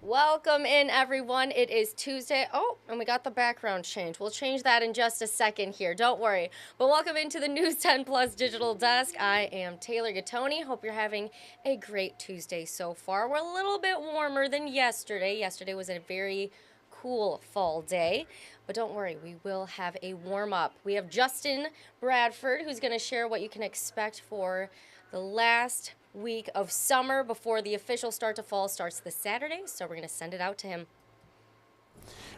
Welcome in, everyone. It is Tuesday. Oh, and we got the background change. We'll change that in just a second here. Don't worry. But welcome into the News 10 Plus Digital Desk. I am Taylor Gattoni. Hope you're having a great Tuesday so far. We're a little bit warmer than yesterday. Yesterday was a very cool fall day. But don't worry, we will have a warm up. We have Justin Bradford, who's going to share what you can expect for the last week of summer before the official start to fall starts this Saturday. So we're going to send it out to him.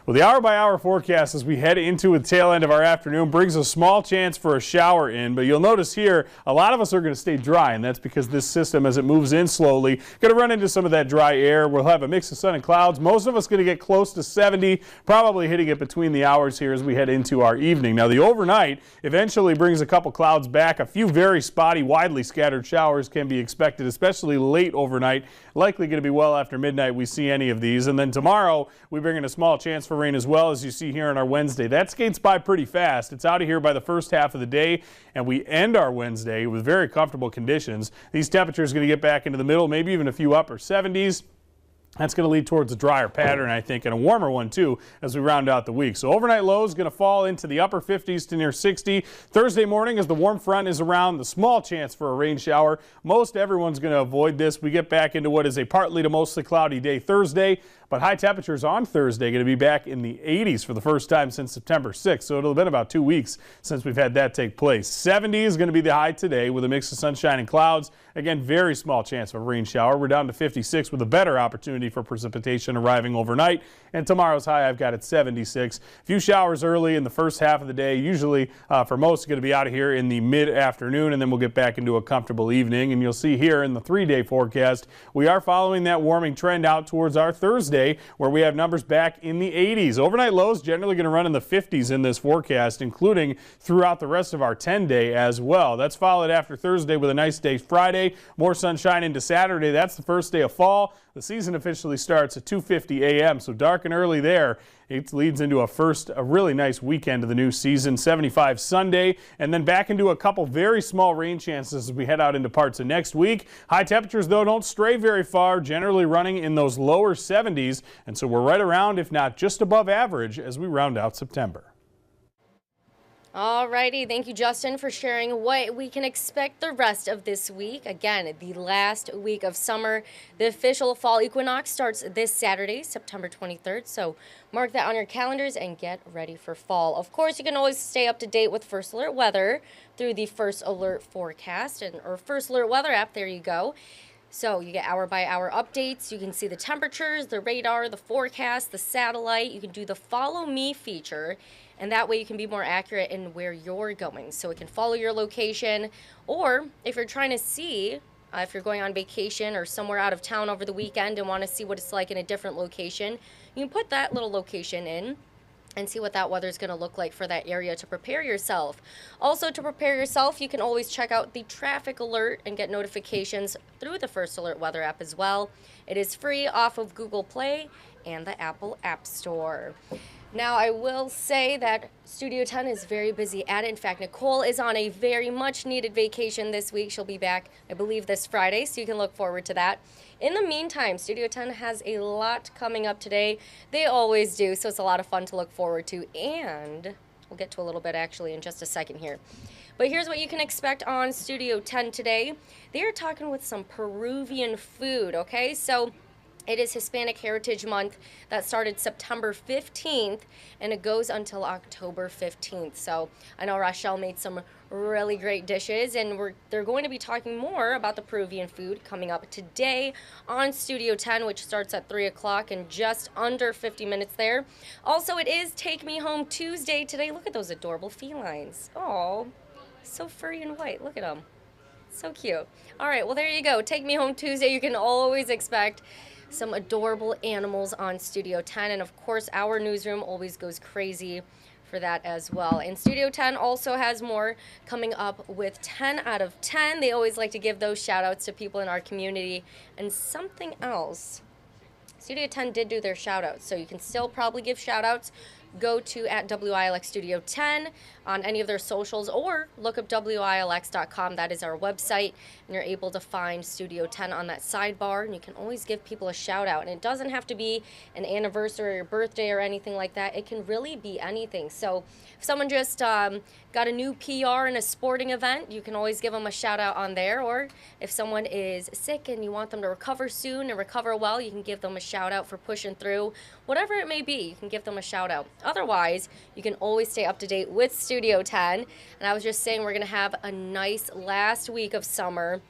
Well, the hour-by-hour forecast as we head into the tail end of our afternoon brings a small chance for a shower in, but you'll notice here a lot of us are going to stay dry, and that's because this system, as it moves in slowly, going to run into some of that dry air. We'll have a mix of sun and clouds. Most of us going to get close to 70, probably hitting it between the hours here as we head into our evening. Now, the overnight eventually brings a couple clouds back. A few very spotty, widely scattered showers can be expected, especially late overnight. Likely going to be well after midnight we see any of these. And then tomorrow we bring in a small chance for rain as well, as you see here on our Wednesday. That skates by pretty fast. It's out of here by the first half of the day, and we end our Wednesday with very comfortable conditions. These temperatures are going to get back into the middle, maybe even a few upper 70s. That's going to lead towards a drier pattern, I think, and a warmer one, too, as we round out the week. So overnight lows going to fall into the upper 50s to near 60. Thursday morning, as the warm front is around, the small chance for a rain shower. Most everyone's going to avoid this. We get back into what is a partly to mostly cloudy day Thursday, but high temperatures on Thursday going to be back in the 80s for the first time since September 6th. So it'll have been about 2 weeks since we've had that take place. 70 is going to be the high today with a mix of sunshine and clouds. Again, very small chance of a rain shower. We're down to 56 with a better opportunity for precipitation arriving overnight. And tomorrow's high I've got at 76. A few showers early in the first half of the day. Usually for most going to be out of here in the mid-afternoon, and then we'll get back into a comfortable evening. And you'll see here in the 3-day forecast, we are following that warming trend out towards our Thursday, where we have numbers back in the 80s. Overnight lows generally going to run in the 50s in this forecast, including throughout the rest of our 10-day as well. That's followed after Thursday with a nice day Friday. More sunshine into Saturday. That's the first day of fall. The season officially starts at 2:50 a.m., so dark and early there. It leads into a really nice weekend of the new season. 75 Sunday, and then back into a couple very small rain chances as we head out into parts of next week. High temperatures, though, don't stray very far, generally running in those lower 70s, and so we're right around, if not just above average, as we round out September. Alrighty, thank you, Justin, for sharing what we can expect the rest of this week. Again, the last week of summer. The official fall equinox starts this Saturday, September 23rd, so mark that on your calendars and get ready for fall. Of course, you can always stay up to date with First Alert Weather through the First Alert Forecast or First Alert Weather app. There you go. So you get hour-by-hour updates. You can see the temperatures, the radar, the forecast, the satellite. You can do the Follow Me feature, and that way you can be more accurate in where you're going. So it can follow your location, or if you're trying to see if you're going on vacation or somewhere out of town over the weekend and want to see what it's like in a different location, you can put that little location in and see what that weather is going to look like for that area to prepare yourself. Also, to prepare yourself, you can always check out the traffic alert and get notifications through the First Alert Weather app as well. It is free off of Google Play and the Apple App Store. Now, I will say that Studio 10 is very busy at it. In fact, Nicole is on a very much needed vacation this week. She'll be back, I believe, this Friday, so you can look forward to that. In the meantime, Studio 10 has a lot coming up today. They always do, so it's a lot of fun to look forward to. And we'll get to a little bit actually in just a second here. But here's what you can expect on Studio 10 today. They are talking with some Peruvian food, okay? So it is Hispanic Heritage Month that started September 15th, and it goes until October 15th. So I know Rochelle made some really great dishes, and they're going to be talking more about the Peruvian food coming up today on Studio 10, which starts at 3 o'clock in just under 50 minutes there. Also, it is Take Me Home Tuesday today. Look at those adorable felines. Oh, so furry and white. Look at them. So cute. All right, well, there you go. Take Me Home Tuesday. You can always expect some adorable animals on Studio 10. And of course, our newsroom always goes crazy for that as well. And Studio 10 also has more coming up with 10 out of 10. They always like to give those shout outs to people in our community. And something else, Studio 10 did do their shout outs, so you can still probably give shout outs go to at WILX Studio 10 on any of their socials, or look up WILX.com. That is our website, and you're able to find Studio 10 on that sidebar, and you can always give people a shout out. And it doesn't have to be an anniversary or birthday or anything like that. It can really be anything. So if someone just got a new PR in a sporting event, you can always give them a shout out on there. Or if someone is sick and you want them to recover soon and recover well, you can give them a shout out for pushing through. Whatever it may be, you can give them a shout out. Otherwise, you can always stay up to date with Studio 10. And I was just saying, we're going to have a nice last week of summer.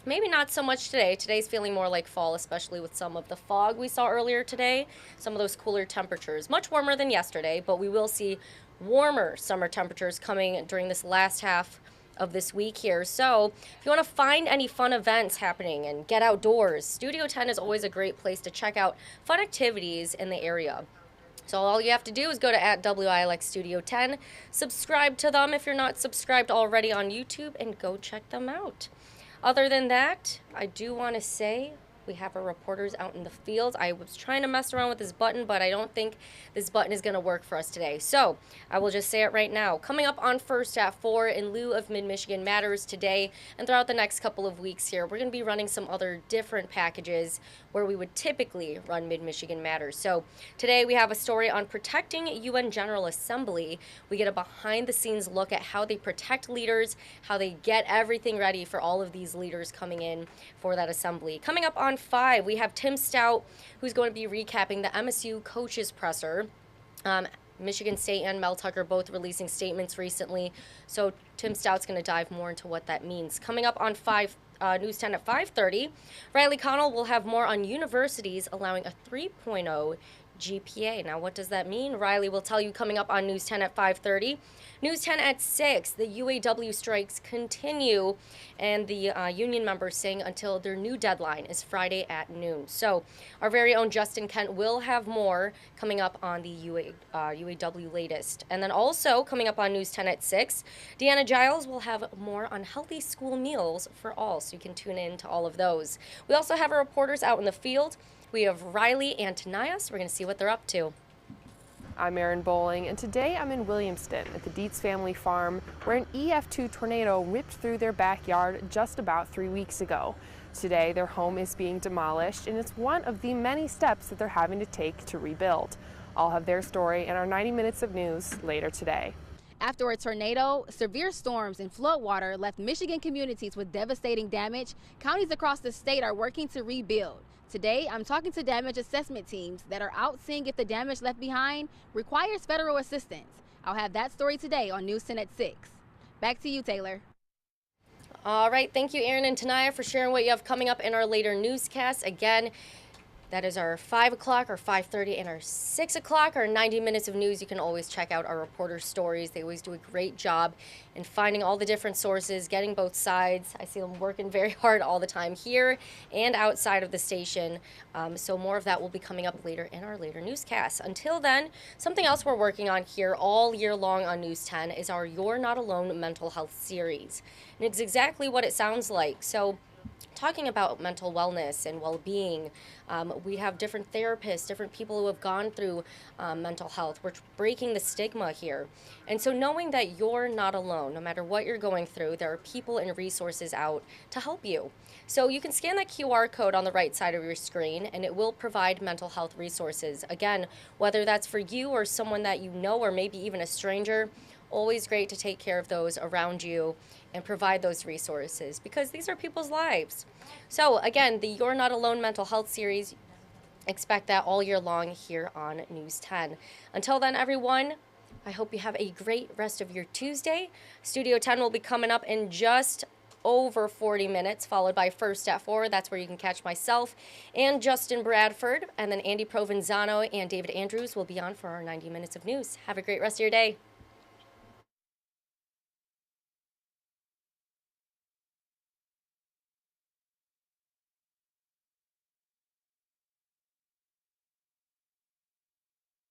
Maybe not so much today. Today's feeling more like fall, especially with some of the fog we saw earlier today. Some of those cooler temperatures. Much warmer than yesterday, but we will see warmer summer temperatures coming during this last half of this week here. So if you want to find any fun events happening and get outdoors, Studio 10 is always a great place to check out fun activities in the area. So all you have to do is go to at WILX Studio 10, subscribe to them if you're not subscribed already on YouTube, and go check them out. Other than that, I do want to say we have our reporters out in the field. I was trying to mess around with this button, but I don't think this button is going to work for us today. So I will just say it right now. Coming up on First at 4, in lieu of Mid-Michigan Matters today and throughout the next couple of weeks here, we're going to be running some other different packages where we would typically run Mid-Michigan Matters. So today we have a story on protecting UN General Assembly. We get a behind-the-scenes look at how they protect leaders, how they get everything ready for all of these leaders coming in for that assembly. Coming up on 5, we have Tim Stout, who's going to be recapping the MSU coaches presser. Michigan State and Mel Tucker both releasing statements recently, so Tim Stout's going to dive more into what that means. Coming up on News 10 at 5:30, Riley Connell will have more on universities allowing a 3.0 GPA. Now, what does that mean? Riley will tell you coming up on News 10 at 5:30. News 10 at 6, the UAW strikes continue, and the union members saying until their new deadline is Friday at noon. So our very own Justin Kent will have more coming up on the UAW latest. And then also coming up on News 10 at 6, Deanna Giles will have more on healthy school meals for all, so you can tune in to all of those. We also have our reporters out in the field. We have Riley and Tanaya, so we're going to see what they're up to. I'm Erin Bowling, and today I'm in Williamston at the Dietz family farm, where an EF2 tornado ripped through their backyard just about 3 weeks ago. Today, their home is being demolished, and it's one of the many steps that they're having to take to rebuild. I'll have their story in our 90 minutes of news later today. After a tornado, severe storms, and floodwater left Michigan communities with devastating damage, counties across the state are working to rebuild. Today, I'm talking to damage assessment teams that are out seeing if the damage left behind requires federal assistance. I'll have that story today on News 10 at 6. Back to you, Taylor. All right, thank you, Erin and Tanaya, for sharing what you have coming up in our later newscast. Again, that is our 5 o'clock, our 5:30, and our 6 o'clock, our 90 minutes of news. You can always check out our reporters' stories. They always do a great job in finding all the different sources, getting both sides. I see them working very hard all the time here and outside of the station. So more of that will be coming up later in our later newscasts. Until then, something else we're working on here all year long on News 10 is our You're Not Alone mental health series. And it's exactly what it sounds like. So talking about mental wellness and well-being, we have different therapists, different people who have gone through mental health. We're breaking the stigma here. And so knowing that you're not alone, no matter what you're going through, there are people and resources out to help you. So you can scan that QR code on the right side of your screen, and it will provide mental health resources. Again, whether that's for you or someone that you know, or maybe even a stranger, always great to take care of those around you and provide those resources, because these are people's lives. So again, the You're Not Alone mental health series, expect that all year long here on News 10. Until then, everyone, I hope you have a great rest of your Tuesday. Studio 10 will be coming up in just over 40 minutes, followed by First at 4. That's where you can catch myself and Justin Bradford, and then Andy Provenzano and David Andrews will be on for our 90 minutes of news. Have a great rest of your day.